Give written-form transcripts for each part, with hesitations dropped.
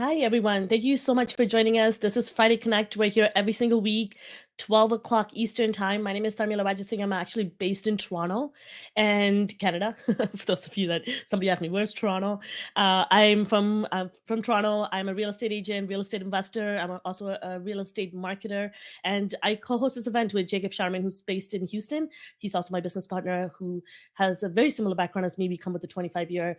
Hi, everyone. Thank you so much for joining us. This is Friday Connect. We're here every single week, 12 o'clock Eastern Time. My name is Tamila Rajasingh. I'm actually based in Toronto and Canada. For those of you that somebody asked me, where's Toronto? I'm from Toronto. I'm a real estate agent, real estate investor. Also a real estate marketer. And I co-host this event with Jacob Sharman, who's based in Houston. He's also my business partner who has a very similar background as me. We come with a 25-year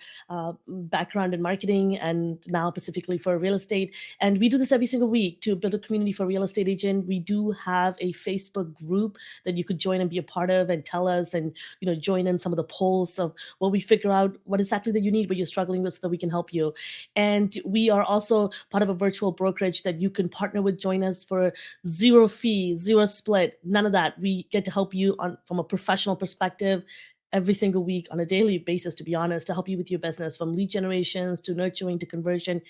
background in marketing and now specifically for real estate. And we do this every single week to build a community for real estate agent. We do have a Facebook group that you could join and be a part of and tell us and join in some of the polls of what we figure out what exactly that you need, what you're struggling with so that we can help you. And we are also part of a virtual brokerage that you can partner with, join us for zero fee, zero split, none of that. We get to help you from a professional perspective every single week on a daily basis, to be honest, to help you with your business from lead generations to nurturing to conversion,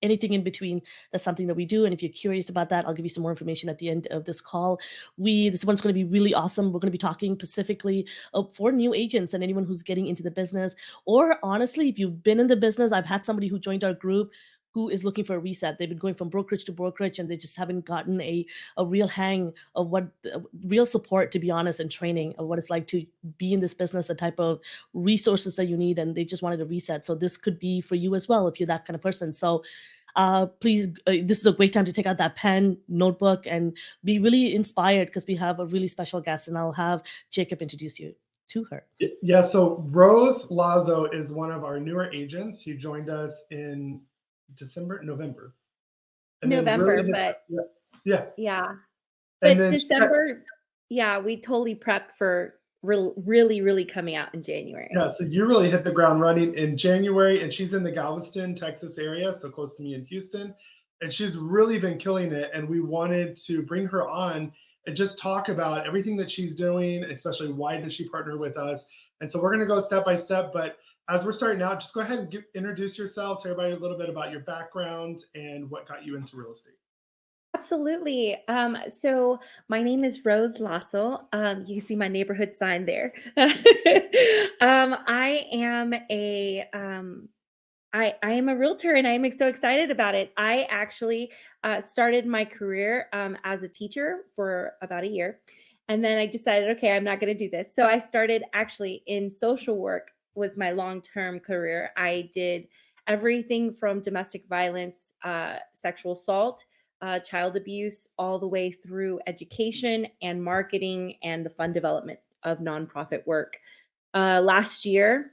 anything in between. That's something that we do. And if you're curious about that, I'll give you some more information at the end of this call. This one's going to be really awesome. We're going to be talking specifically for new agents and anyone who's getting into the business. Or honestly, if you've been in the business, I've had somebody who joined our group who is looking for a reset. They've been going from brokerage to brokerage and they just haven't gotten a real hang of what real support, to be honest, and training of what it's like to be in this business, the type of resources that you need, and they just wanted a reset. So this could be for you as well if you're that kind of person. So please, this is a great time to take out that pen, notebook, and be really inspired because we have a really special guest, and I'll have Jacob introduce you to her. Yeah, so Rose Lazo is one of our newer agents. She joined us in November. And then November, really but yeah. yeah. And But then December, yeah, we totally prepped for really coming out in January. yeah, so you really hit the ground running in January, and she's in the Galveston, Texas area, so close to me in Houston. And she's really been killing it. And we wanted to bring her on and just talk about everything that she's doing, especially why did she partner with us. And so we're going to go step by step. But as we're starting out, just go ahead and introduce yourself to everybody a little bit about your background and what got you into real estate. Absolutely. So my name is Rose Lazo. You can see my neighborhood sign there. I am I am a realtor and I'm so excited about it. I actually started my career as a teacher for about a year. And then I decided, okay, I'm not going to do this. So I started actually in social work was my long-term career. I did everything from domestic violence, sexual assault, child abuse, all the way through education and marketing and the fund development of nonprofit work. Last year,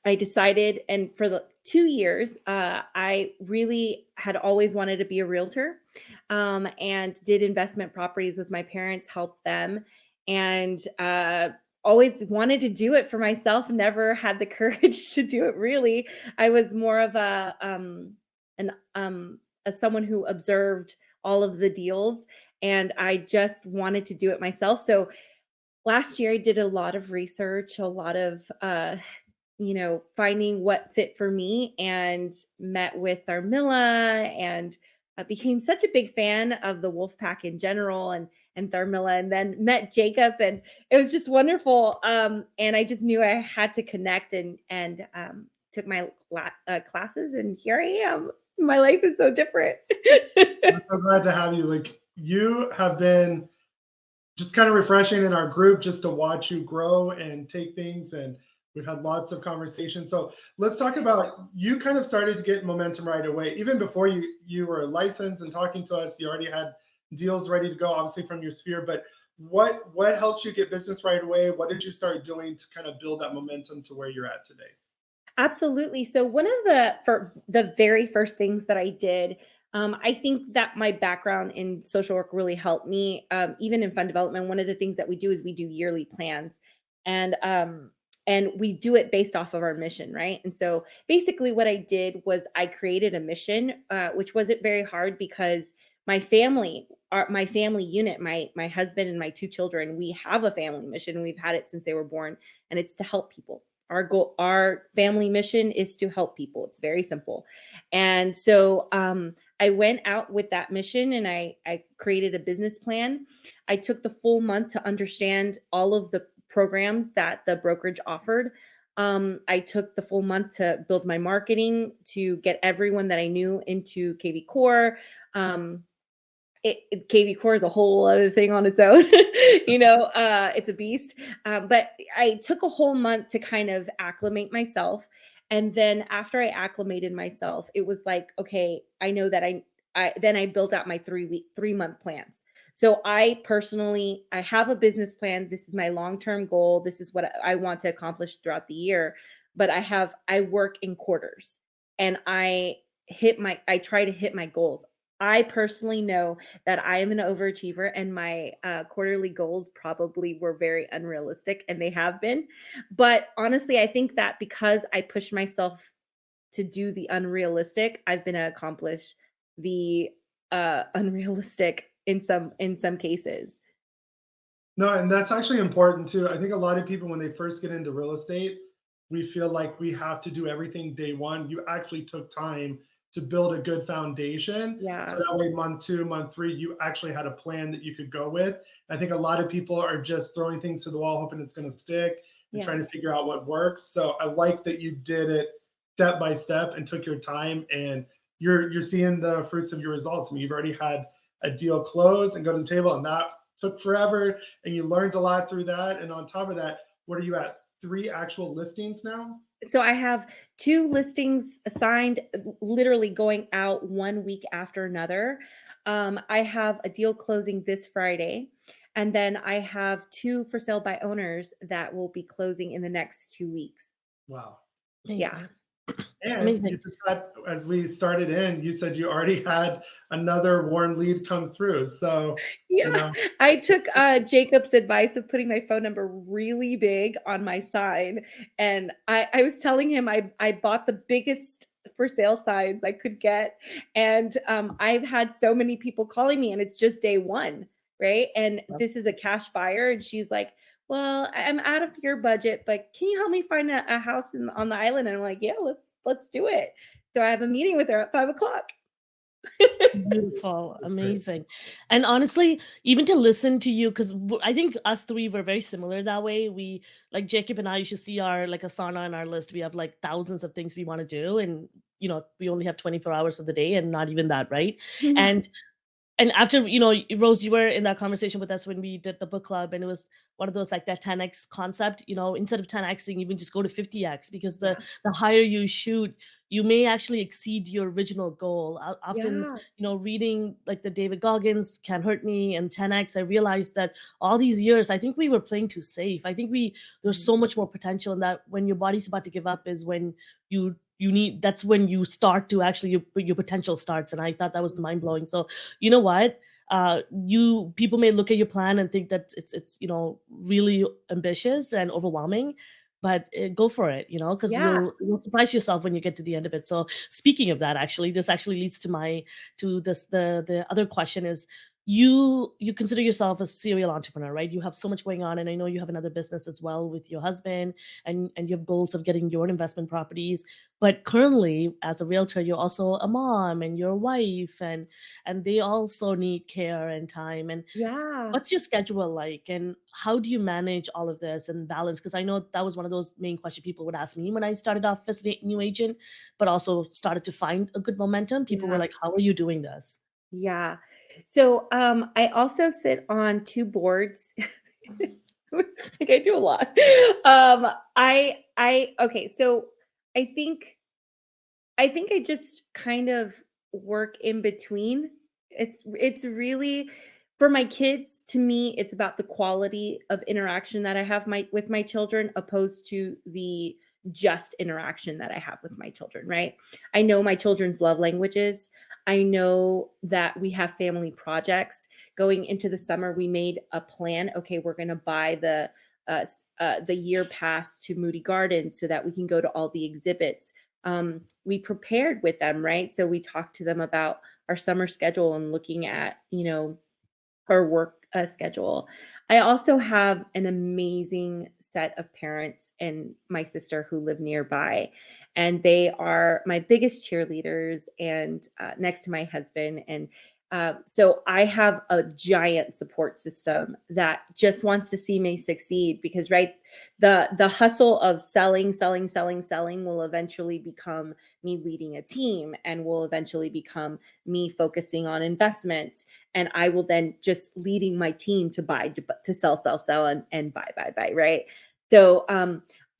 I decided, and for the 2 years, I really had always wanted to be a realtor and did investment properties with my parents, helped them, and always wanted to do it for myself. Never had the courage to do it. Really, I was more of as someone who observed all of the deals, and I just wanted to do it myself. So last year, I did a lot of research, a lot of finding what fit for me, and met with Tharmila, and became such a big fan of the Wolf Pack in general, and Tharmila, and then met Jacob, and it was just wonderful. And I just knew I had to connect, and took my classes, and here I am. My life is so different. I'm so glad to have you. Like, you have been just kind of refreshing in our group just to watch you grow and take things, and we've had lots of conversations. So let's talk about, you kind of started to get momentum right away. Even before you were licensed and talking to us, you already had deals ready to go, obviously from your sphere. But what helped you get business right away? What did you start doing to kind of build that momentum to where you're at today? Absolutely. So one of the very first things that I did, I think that my background in social work really helped me. Even in fund development, one of the things that we do is we do yearly plans, and we do it based off of our mission, right? And so basically, what I did was I created a mission, which wasn't very hard because my family, my family unit, my husband and my two children, we have a family mission. We've had it since they were born, and it's to help people. Our goal, our family mission is to help people. It's very simple. And so I went out with that mission, and I created a business plan. I took the full month to understand all of the programs that the brokerage offered. I took the full month to build my marketing, to get everyone that I knew into kvCORE. kvCORE is a whole other thing on its own. It's a beast. But I took a whole month to kind of acclimate myself. And then after I acclimated myself, it was like, okay, I know that I built out my 3-month plans. So I have a business plan. This is my long-term goal. This is what I want to accomplish throughout the year. But I work in quarters, and I try to hit my goals. I personally know that I am an overachiever, and my quarterly goals probably were very unrealistic, and they have been. But honestly, I think that because I push myself to do the unrealistic, I've been able to accomplish the unrealistic in some cases. No, and that's actually important too. I think a lot of people, when they first get into real estate, we feel like we have to do everything day one. You actually took time to build a good foundation. So Yeah, that way, month two, month three, you actually had a plan that you could go with. I think a lot of people are just throwing things to the wall, hoping it's going to stick and yeah, trying to figure out what works. So I like that you did it step by step and took your time, and you're seeing the fruits of your results. I mean, you've already had a deal close and go to the table, and that took forever, and you learned a lot through that. And on top of that, what are you at? 3 actual listings now? so I have 2 listings assigned, literally going out 1 week after another. I have a deal closing this Friday, and then I have 2 for sale by owners that will be closing in the next 2 weeks. Wow. Yeah. Amazing. And you Amazing. just had, as we started in, you said you already had another warm lead come through. So, you Yeah, know, I took, Jacob's advice of putting my phone number really big on my sign, and I was telling him I bought the biggest for sale signs I could get, and, I've had so many people calling me, and it's just day 1, right? And this is a cash buyer, and she's like, "Well, I'm out of your budget, but can you help me find a house on the island?" And I'm like, "Yeah, let's do it." So I have a meeting with her at 5 o'clock. Beautiful, amazing. And honestly, even to listen to you, because I think us three were very similar that way. We, like Jacob and I, you should see our like Asana on our list. We have like thousands of things we want to do, and we only have 24 hours of the day, and not even that, right? And after, Rose, you were in that conversation with us when we did the book club, and it was one of those like that 10x concept, instead of 10xing, even just go to 50x, because Yeah, the higher you shoot, you may actually exceed your original goal. Often, yeah, reading like the David Goggins Can't Hurt Me and 10x, I realized that all these years, I think we were playing too safe. I think there's mhm, so much more potential, and that when your body's about to give up is when that's when you start to actually your potential starts. And I thought that was mind blowing. So you know what? You people may look at your plan and think that it's really ambitious and overwhelming, but go for it, because yeah. you'll surprise yourself when you get to the end of it. So speaking of that, actually, this actually leads to this the other question is, you consider yourself a serial entrepreneur, right? You have so much going on, and I know you have another business as well with your husband, and you have goals of getting your investment properties. But currently, as a realtor, you're also a mom and you're a wife, and they also need care and time. And Yeah. what's your schedule like, and how do you manage all of this and balance? Because I know that was one of those main questions people would ask me when I started off as a new agent, but also started to find a good momentum. People were Yeah. like, how are you doing this? Yeah. So, I also sit on 2 boards. Like, I do a lot. I okay, so I think I just kind of work in between. It's really for my kids, to me, it's about the quality of interaction that I have with my children, opposed to the just interaction that I have with my children, right? I know my children's love languages. I know that we have family projects. Going into the summer, we made a plan. Okay, we're going to buy the year pass to Moody Gardens so that we can go to all the exhibits. We prepared with them, right? So we talked to them about our summer schedule and looking at, our work schedule. I also have an amazing set of parents and my sister who live nearby, and they are my biggest cheerleaders, and next to my husband. And So I have a giant support system that just wants to see me succeed, because the hustle of selling will eventually become me leading a team, and will eventually become me focusing on investments, and I will then just leading my team to buy, to sell, and buy, right? So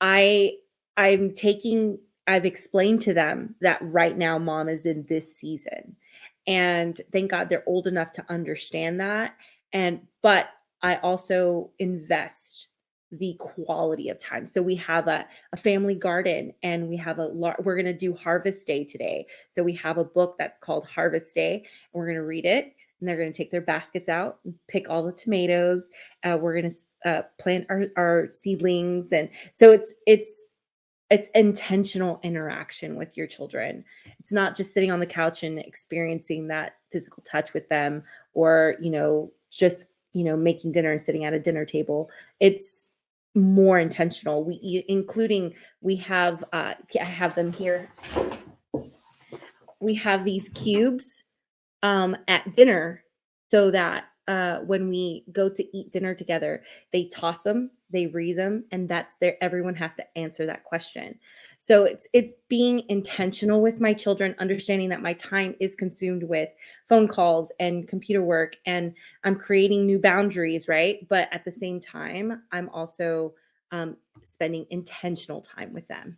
I I'm taking I've explained to them that right now mom is in this season. And thank God they're old enough to understand that. But I also invest the quality of time. So we have a family garden, and we have we're going to do harvest day today. So we have a book that's called Harvest Day, and we're going to read it. And they're going to take their baskets out and pick all the tomatoes. We're going to plant our seedlings. And so it's intentional interaction with your children. It's not just sitting on the couch and experiencing that physical touch with them, or, just, making dinner and sitting at a dinner table. It's more intentional. We have, I have them here. We have these cubes at dinner, so that when we go to eat dinner together, they toss them, they read them, and everyone has to answer that question. So it's being intentional with my children, understanding that my time is consumed with phone calls and computer work, and I'm creating new boundaries, right? But at the same time, I'm also spending intentional time with them.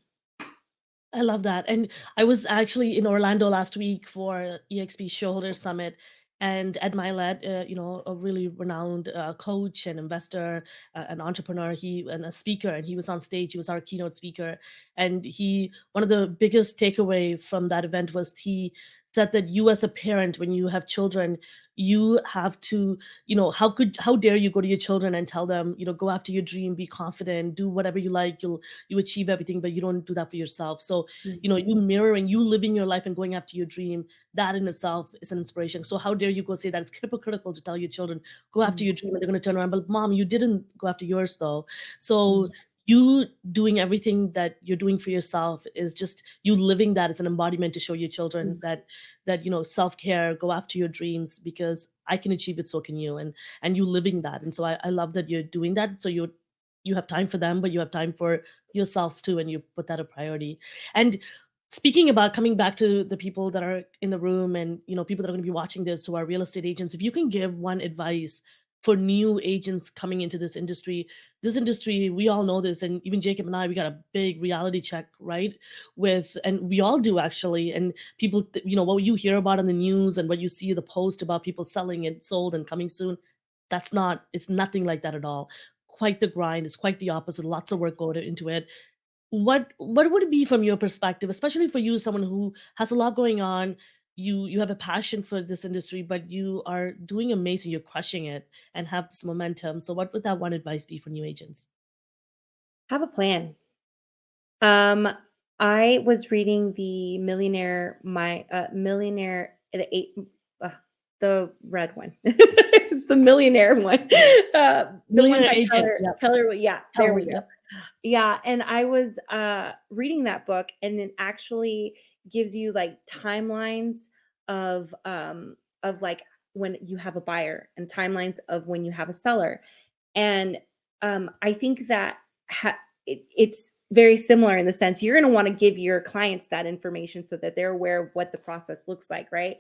I love that. And I was actually in Orlando last week for EXP Shareholder Summit, and Ed Milet, a really renowned coach and investor, an entrepreneur, and a speaker, and he was on stage. He was our keynote speaker, and one of the biggest takeaway from that event was he said that you, as a parent, when you have children, you have to, how dare you go to your children and tell them, go after your dream, be confident, do whatever you like, you achieve everything, but you don't do that for yourself. So you mirroring, you living your life and going after your dream, that in itself is an inspiration. So how dare you go say that? It's hypocritical to tell your children, go after your dream, and they're going to turn around, but mom, you didn't go after yours though. So you doing everything that you're doing for yourself is just you living that as an embodiment to show your children that self-care, go after your dreams, because I can achieve it, so can you. And you living that. And so I love that you're doing that. So you have time for them, but you have time for yourself too, and you put that a priority. And speaking about coming back to the people that are in the room, and people that are going to be watching this who are real estate agents, if you can give one advice for new agents coming into this industry, we all know this, and even Jacob and I, we got a big reality check, right? And we all do actually, and people, what you hear about on the news and what you see the post about people selling and sold and coming soon, it's nothing like that at all. Quite the grind. It's quite the opposite. Lots of work going into it. What would it be from your perspective, especially for you, someone who has a lot going on? You have a passion for this industry, but you are doing amazing. You're crushing it and have this momentum. So what would that one advice be for new agents? Have a plan. I was reading the the red one. It's the millionaire one. The one Millionaire by agent. Keller. Yeah, there we go. Yep. Yeah, and I was reading that book, and it actually gives you like timelines of like when you have a buyer, and timelines of when you have a seller. And I think that it's very similar in the sense you're going to want to give your clients that information so that they're aware of what the process looks like, right?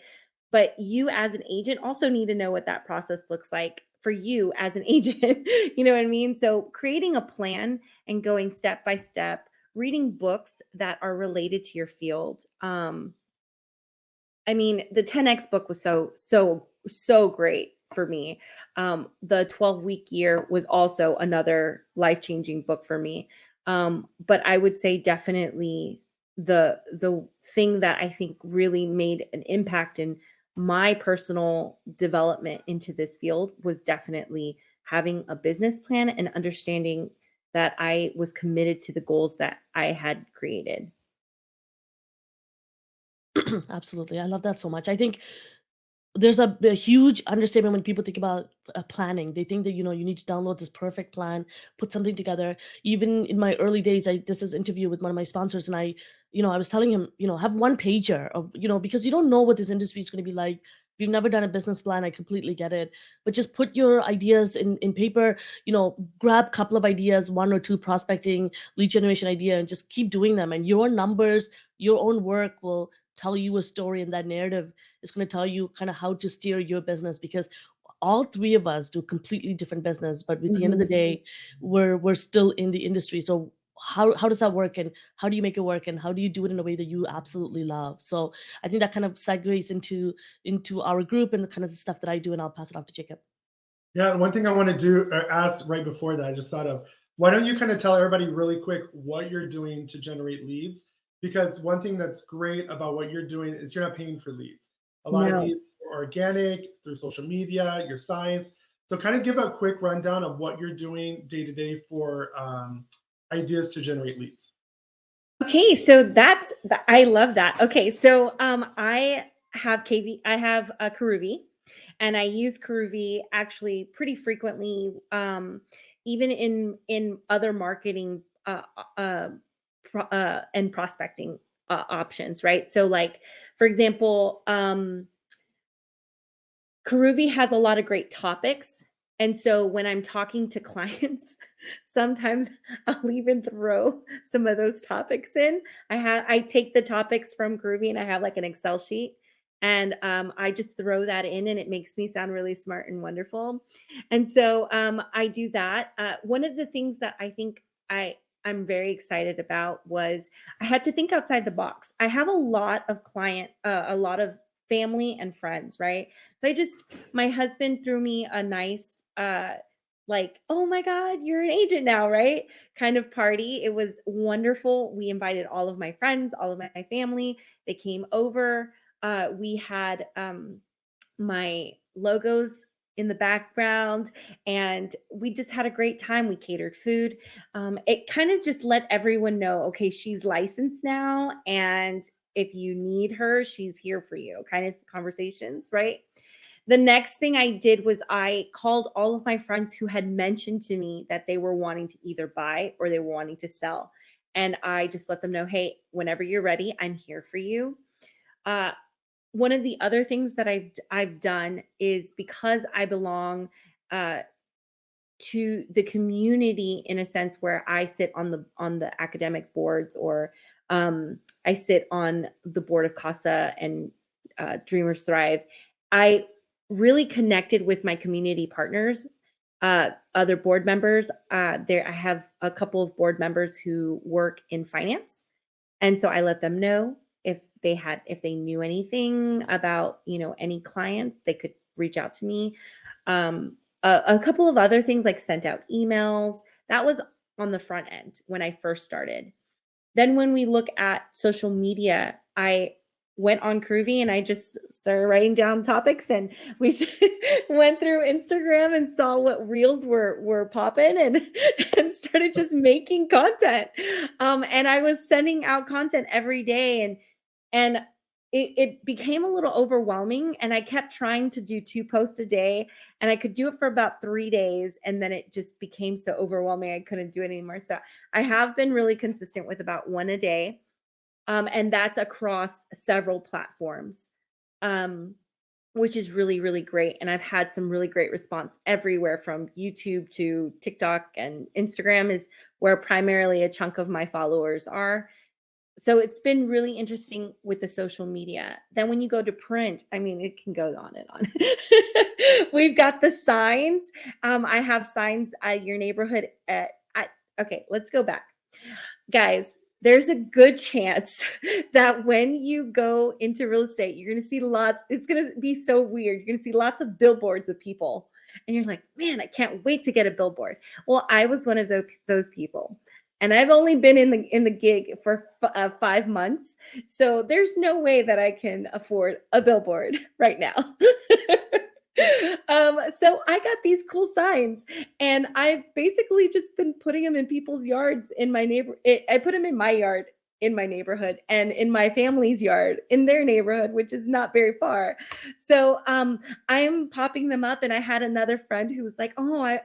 But you as an agent also need to know what that process looks like for you as an agent. You know what I mean? So creating a plan and going step by step, reading books that are related to your field. I mean, the 10X book was so great for me. The 12-week year was also another life-changing book for me. But I would say definitely the thing that I think really made an impact in my personal development into this field was definitely having a business plan and understanding that I was committed to the goals that I had created. Absolutely. I love that so much. I think there's a huge understatement when people think about planning. They think that you need to download this perfect plan, put something together. Even in my early days, this is interview with one of my sponsors, and I was telling him, have one pager of, because you don't know what this industry is going to be like If you've never done a business plan, I completely get it. But just put your ideas in paper, grab a couple of ideas, one or two prospecting, lead generation idea, and just keep doing them. And your numbers, your own work will tell you a story, and that narrative is going to tell you kind of how to steer your business, because all three of us do completely different business, but at the end of the day, we're still in the industry. So how does that work, and how do you make it work, and how do you do it in a way that you absolutely love? So I think that kind of segues into our group and the kind of stuff that I do, and I'll pass it off to Jacob. Yeah, one thing I want to do ask right before that, I just thought of, why don't you kind of tell everybody really quick what you're doing to generate leads? Because one thing that's great about what you're doing is you're not paying for leads. A lot of No. leads are organic through social media, your science. So kind of give a quick rundown of what you're doing day to day for ideas to generate leads. Okay, so I love that. Okay, so I have I have a Karuvi, and I use Karuvi actually pretty frequently, even in other marketing and prospecting options, right? So, like for example, Karuvi has a lot of great topics. And so when I'm talking to clients, sometimes I'll even throw some of those topics in. I take the topics from Karuvi and I have like an Excel sheet, and I just throw that in, and it makes me sound really smart and wonderful. And so I do that. One of the things that I think I'm very excited about was I had to think outside the box. I have a lot of family and friends, right? So my husband threw me a nice, like, oh my God, you're an agent now, right? Kind of party. It was wonderful. We invited all of my friends, all of my family. They came over. We had my logos in the background, and we just had a great time. We catered food. It kind of just let everyone know, okay, she's licensed now, and if you need her, she's here for you, kind of conversations, right? The next thing I did was I called all of my friends who had mentioned to me that they were wanting to either buy or they were wanting to sell. And I just let them know, hey, whenever you're ready, I'm here for you. Uh, One of the other things that I've done is, because I belong to the community in a sense, where I sit on the academic boards, or I sit on the board of CASA and Dreamers Thrive. I really connected with my community partners, other board members. I have a couple of board members who work in finance, and so I let them know if they knew anything about, any clients, they could reach out to me. A couple of other things, like sent out emails. That was on the front end when I first started. Then when we look at social media, I went on Groovy and I just started writing down topics, and we went through Instagram and saw what reels were popping, and and started just making content. And I was sending out content every day, and it became a little overwhelming, and I kept trying to do 2 posts a day, and I could do it for about 3 days, and then it just became so overwhelming I couldn't do it anymore. So I have been really consistent with about 1 a day, and that's across several platforms, um, which is really, really great. And I've had some really great response everywhere, from YouTube to TikTok, and Instagram is where primarily a chunk of my followers are. So it's been really interesting with the social media. Then when you go to print, I mean, it can go on and on. We've got the signs. I have signs at your neighborhood. Okay, let's go back. Guys, there's a good chance that when you go into real estate, you're going to see it's going to be so weird. You're going to see lots of billboards of people. And you're like, man, I can't wait to get a billboard. Well, I was one of those people. And I've only been in the gig for 5 months, so there's no way that I can afford a billboard right now. So I got these cool signs, and I've basically just been putting them in people's yards in my I put them in my yard in my neighborhood and in my family's yard in their neighborhood, which is not very far. So I'm popping them up, and I had another friend who was like, "Oh, I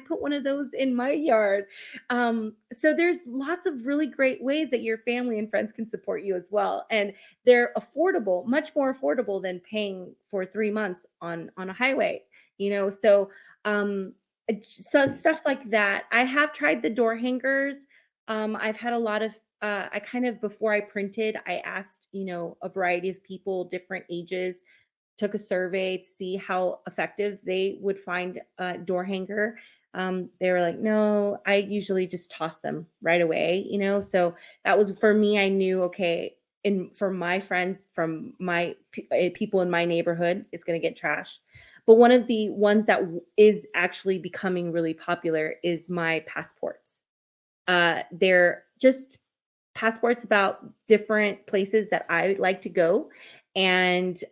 put one of those in my yard?" So there's lots of really great ways that your family and friends can support you as well, and they're affordable, much more affordable than paying for 3 months on a highway. So um, so stuff like that. I have tried the door hangers. I've had a lot of I kind of, before I printed, I asked, a variety of people, different ages, took a survey to see how effective they would find a door hanger. They were like, no, I usually just toss them right away. So that was, for me, I knew, okay, for my friends, from my people in my neighborhood, it's going to get trashed. But one of the ones that is actually becoming really popular is my passports. They're just passports about different places that I like to go, and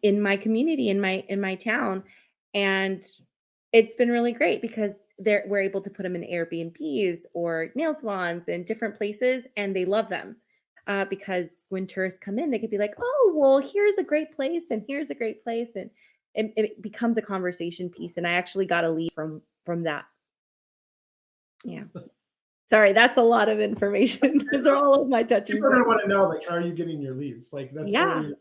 in my community, in my town. And it's been really great because we're able to put them in Airbnbs or nail salons and different places, and they love them. Because when tourists come in, they could be like, "Oh, well, here's a great place, and here's a great place," and it becomes a conversation piece. And I actually got a lead from that. Yeah. Sorry, that's a lot of information. Those are all of my touching People are gonna points. want to know, like, how are you getting your leads? Like, that's Yeah. really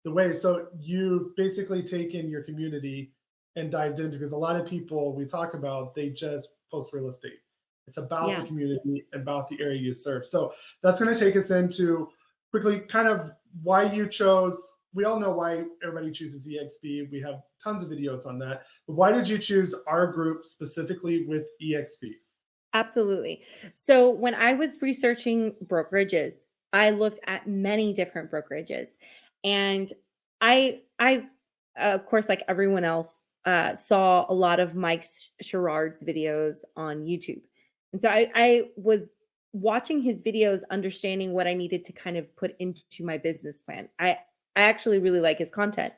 the way. So you've basically taken your community and dived into, because a lot of people we talk about, they just post real estate. It's about the Yeah. community, about the area you serve. So that's going to take us into quickly kind of why you chose. We all know why everybody chooses EXP. We have tons of videos on that. But why did you choose our group specifically with EXP? Absolutely. So when I was researching brokerages, I looked at many different brokerages, and I of course, like everyone else, saw a lot of Mike Sherrard's videos on YouTube. And so I was watching his videos, understanding what I needed to kind of put into my business plan. I actually really like his content.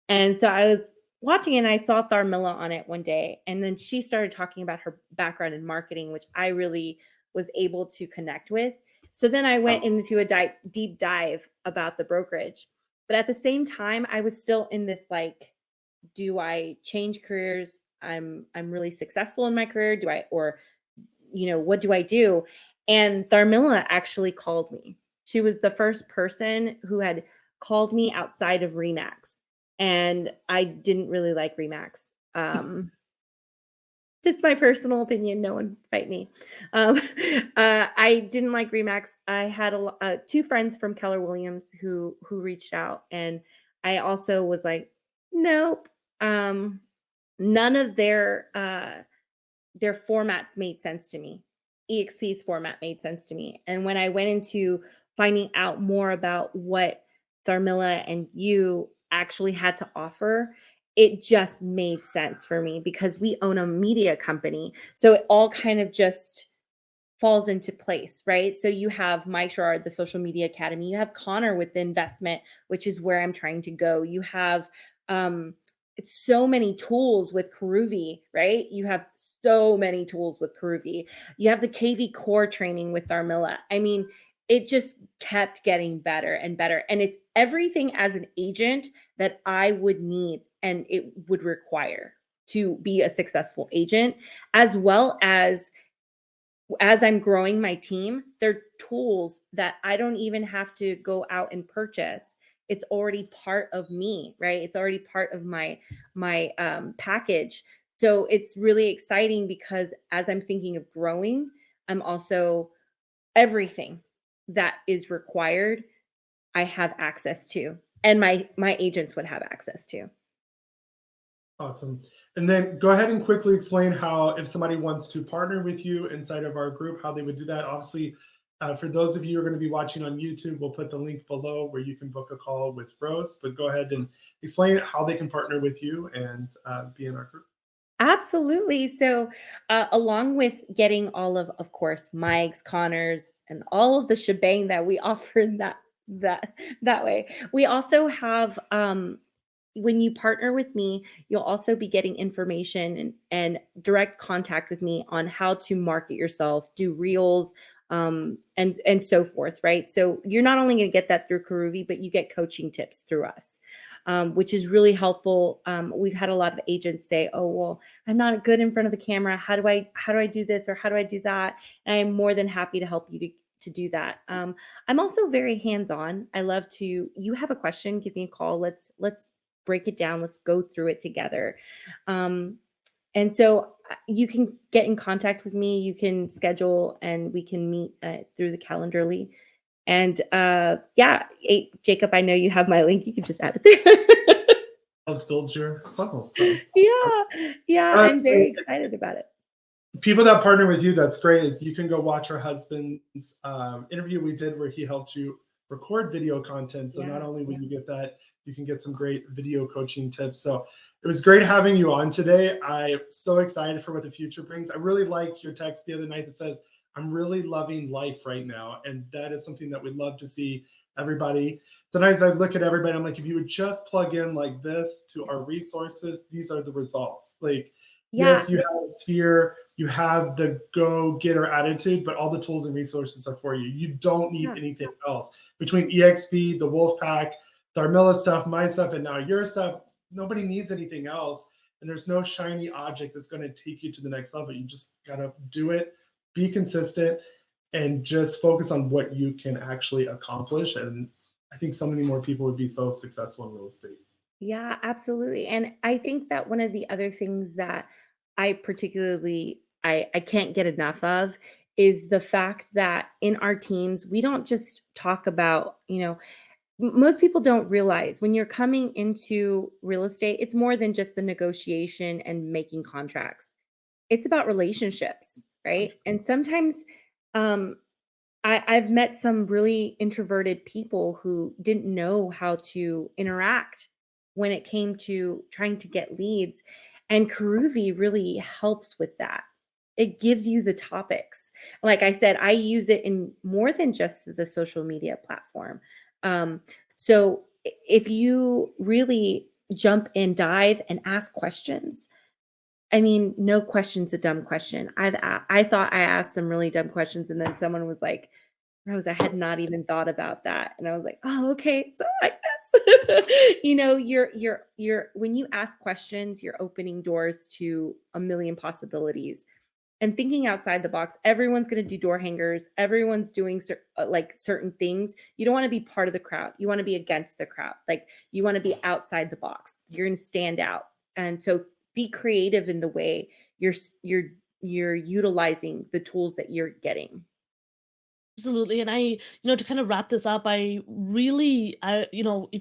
And so I was watching it, and I saw Tharmila on it one day. And then she started talking about her background in marketing, which I really was able to connect with. So then I went into a deep dive about the brokerage. But at the same time, I was still in this, like, do I change careers? I'm really successful in my career. Do I, or what do I do? And Tharmila actually called me. She was the first person who had called me outside of Remax. And I didn't really like Remax. Just my personal opinion. No one fight me. Um, I didn't like Remax. I had two friends from Keller Williams who reached out, and I also was like, nope. None of their formats made sense to me. EXP's format made sense to me. And when I went into finding out more about what Tharmila and you actually had to offer, it just made sense for me because we own a media company. So it all kind of just falls into place, right? So you have Mike Sherrard, the Social Media Academy. You have Connor with the investment, which is where I'm trying to go. You have it's so many tools with Karuvi, right? You have so many tools with Karuvi. You have the kvCORE training with Tharmila. I mean, it just kept getting better and better. And it's everything as an agent that I would need and it would require to be a successful agent, as well as I'm growing my team, they're tools that I don't even have to go out and purchase. It's already part of me, right? It's already part of my package. So it's really exciting because as I'm thinking of growing, I'm also everything that is required, I have access to, and my agents would have access to. Awesome. And then go ahead and quickly explain how, if somebody wants to partner with you inside of our group, how they would do that. Obviously, for those of you who are going to be watching on YouTube, we'll put the link below where you can book a call with Rose. But go ahead and explain how they can partner with you and be in our group. Absolutely. So, along with getting all of course, Mike's, Connor's, and all of the shebang that we offer in that way, we also have. When you partner with me, you'll also be getting information and direct contact with me on how to market yourself, do reels, and so forth, right? So you're not only going to get that through Karuvi, but you get coaching tips through us, which is really helpful. We've had a lot of agents say, "Oh, well, I'm not good in front of the camera. How do I do this or how do I do that?" And I'm more than happy to help you to do that. I'm also very hands-on. I love to. You have a question, give me a call. Let's break it down. Let's go through it together. And so you can get in contact with me. You can schedule, and we can meet through the Calendarly. And yeah, Jacob, I know you have my link. You can just add it there. Help build your funnel. So. Yeah, I'm very excited about it. People that partner with you, that's great, is you can go watch our husband's interview we did where he helped you record video content. So not only will you get that, you can get some great video coaching tips. So it was great having you on today. I'm so excited for what the future brings. I really liked your text the other night that says, "I'm really loving life right now." And that is something that we'd love to see everybody. Sometimes I look at everybody, I'm like, if you would just plug in like this to our resources, these are the results. Like, yes, you have fear, you have the go-getter attitude, but all the tools and resources are for you. You don't need anything else. Between EXP, the Wolf Pack, the Armilla stuff, my stuff, and now your stuff, nobody needs anything else. And there's no shiny object that's going to take you to the next level. You just got to do it, be consistent, and just focus on what you can actually accomplish. And I think so many more people would be so successful in real estate. Yeah, absolutely. And I think that one of the other things that I particularly I can't get enough of is the fact that in our teams, we don't just talk about, most people don't realize when you're coming into real estate, it's more than just the negotiation and making contracts. It's about relationships, right? And sometimes I've met some really introverted people who didn't know how to interact when it came to trying to get leads. And Karuvi really helps with that. It gives you the topics. Like I said, I use it in more than just the social media platform. So if you really jump and dive and ask questions, I mean, no question's a dumb question. I thought I asked some really dumb questions, and then someone was like, "Rose, I had not even thought about that." And I was like, "Oh, okay." So I guess you're when you ask questions, you're opening doors to a million possibilities and thinking outside the box. Everyone's going to do door hangers. Everyone's doing like certain things. You don't want to be part of the crowd. You want to be against the crowd. Like you want to be outside the box. You're going to stand out. And so be creative in the way you're utilizing the tools that you're getting. Absolutely. And to kind of wrap this up, if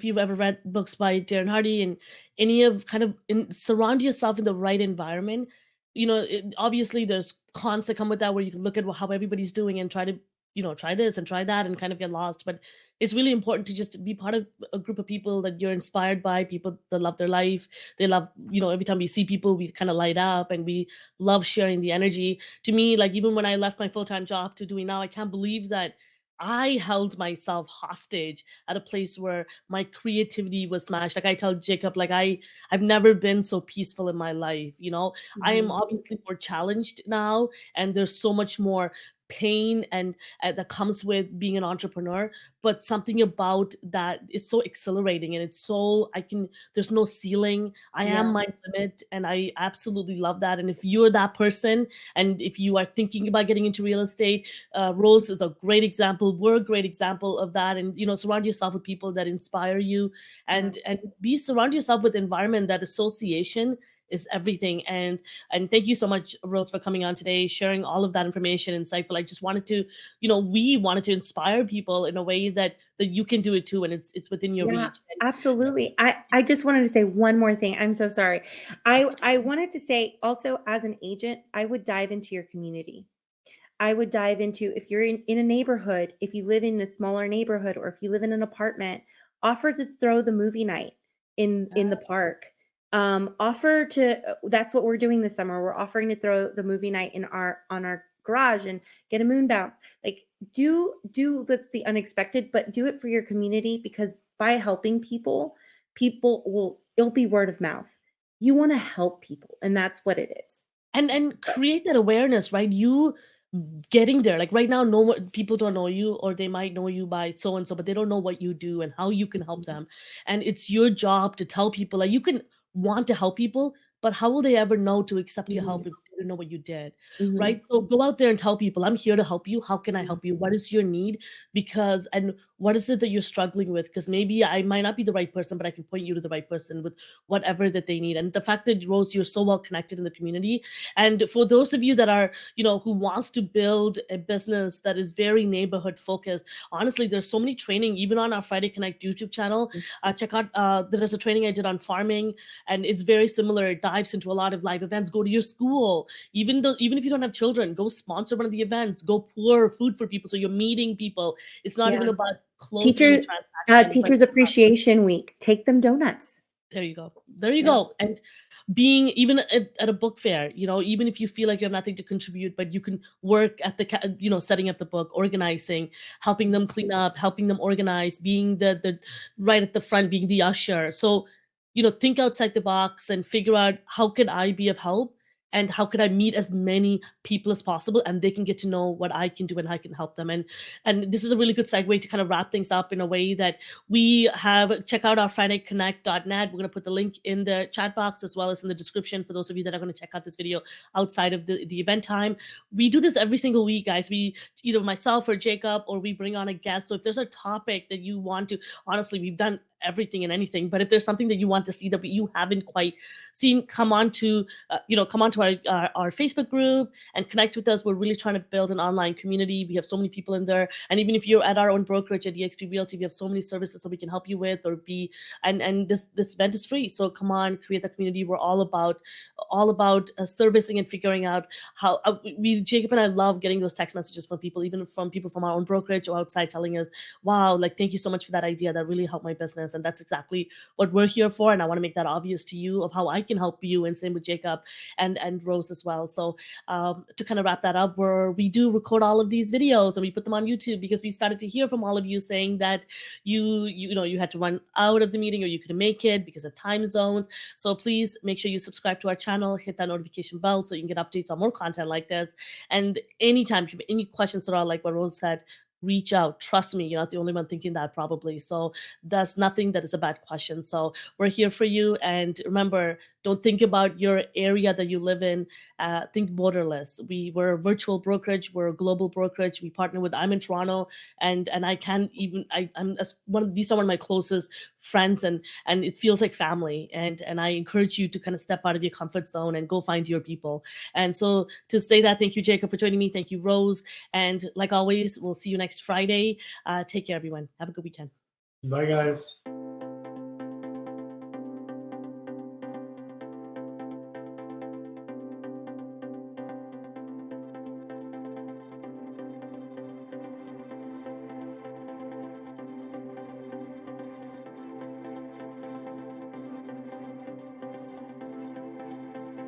you've ever read books by Darren Hardy and any of surround yourself in the right environment. Obviously there's cons that come with that where you can look at how everybody's doing and try to, try this and try that and kind of get lost. But it's really important to just be part of a group of people that you're inspired by, people that love their life. They love, every time we see people, we kind of light up and we love sharing the energy. To me, like even when I left my full-time job to doing now, I can't believe that I held myself hostage at a place where my creativity was smashed. Like I tell Jacob, like I've never been so peaceful in my life. I am obviously more challenged now, and there's so much more pain and that comes with being an entrepreneur, but something about that is so exhilarating, and there's no ceiling. I am my limit, and I absolutely love that. And if you're that person, and if you are thinking about getting into real estate, Rose is a great example. We're a great example of that. And surround yourself with people that inspire you, and surround yourself with environment. That association is everything. And thank you so much, Rose, for coming on today, sharing all of that information, insightful. I just wanted to, we wanted to inspire people in a way that you can do it too, and it's within your reach. Absolutely. I just wanted to say one more thing. I'm so sorry. I wanted to say also, as an agent, I would dive into your community. I would dive into, if you're in a neighborhood, if you live in a smaller neighborhood, or if you live in an apartment, offer to throw the movie night in the park. That's what we're doing this summer. We're offering to throw the movie night on our garage and get a moon bounce. Like do that's the unexpected, but do it for your community, because by helping people it'll be word of mouth. You want to help people, and that's what it is. And create that awareness, right? getting there. Like right now, people don't know you, or they might know you by so and so, but they don't know what you do and how you can help them. And it's your job to tell people, like, you can want to help people, but how will they ever know to accept your help Mhm. if they don't know what you did? Mhm. Right? So go out there and tell people, I'm here to help you. How can I help you? What is your need? Because, and what is it that you're struggling with? Because maybe I might not be the right person, but I can point you to the right person with whatever that they need. And the fact that, Rose, you're so well connected in the community. And for those of you that are, who wants to build a business that is very neighborhood focused, honestly, there's so many training, even on our Friday Connect YouTube channel. Check out, there's a training I did on farming, and it's very similar. It dives into a lot of live events. Go to your school, even if you don't have children, go sponsor one of the events, go pour food for people, so you're meeting people. It's not even Yeah. about closing a Teachers transaction, but Teachers Appreciation Week. Take them donuts. there you go. There you Yeah. go. And being even at a book fair, even if you feel like you have nothing to contribute, but you can work at the, setting up the book, organizing, helping them clean up, helping them organize, being the right at the front, being the usher. So, think outside the box and figure out, how could I be of help? And how could I meet as many people as possible, and they can get to know what I can do and how I can help them. And this is a really good segue to kind of wrap things up in a way that we have. Check out our FridayConnect.net. We're going to put the link in the chat box as well as in the description for those of you that are going to check out this video outside of the event time. We do this every single week, guys. We, either myself or Jacob, or we bring on a guest. So if there's a topic that you want to, honestly, we've done everything and anything, but if there's something that you want to see that you haven't quite seen, come on to our Facebook group and connect with us. We're really trying to build an online community. We have so many people in there, and even if you're at our own brokerage at eXp Realty, we have so many services that we can help you with, or be, and this event is free. So come on, create the community. We're all about servicing and figuring out how Jacob and I love getting those text messages from people, even from people from our own brokerage or outside, telling us, wow, like, thank you so much for that idea, that really helped my business. And that's exactly what we're here for. And I want to make that obvious to you of how I can help you, and same with Jacob and Rose as well. So to kind of wrap that up, we do record all of these videos and we put them on YouTube, because we started to hear from all of you saying that you had to run out of the meeting, or you couldn't make it because of time zones. So please make sure you subscribe to our channel, hit that notification bell so you can get updates on more content like this. And anytime if you have any questions at all, like what Rose said, reach out. Trust me, you're not the only one thinking that, probably. So there's nothing that is a bad question. So we're here for you. And remember, don't think about your area that you live in. Think borderless. We're a virtual brokerage. We're a global brokerage. We partner with, I'm in Toronto, and I can't even, these are one of my closest friends, and it feels like family. And I encourage you to kind of step out of your comfort zone and go find your people. And so to say that, thank you, Jacob, for joining me. Thank you, Rose. And like always, we'll see you next Friday. Take care, everyone. Have a good weekend. Bye, guys.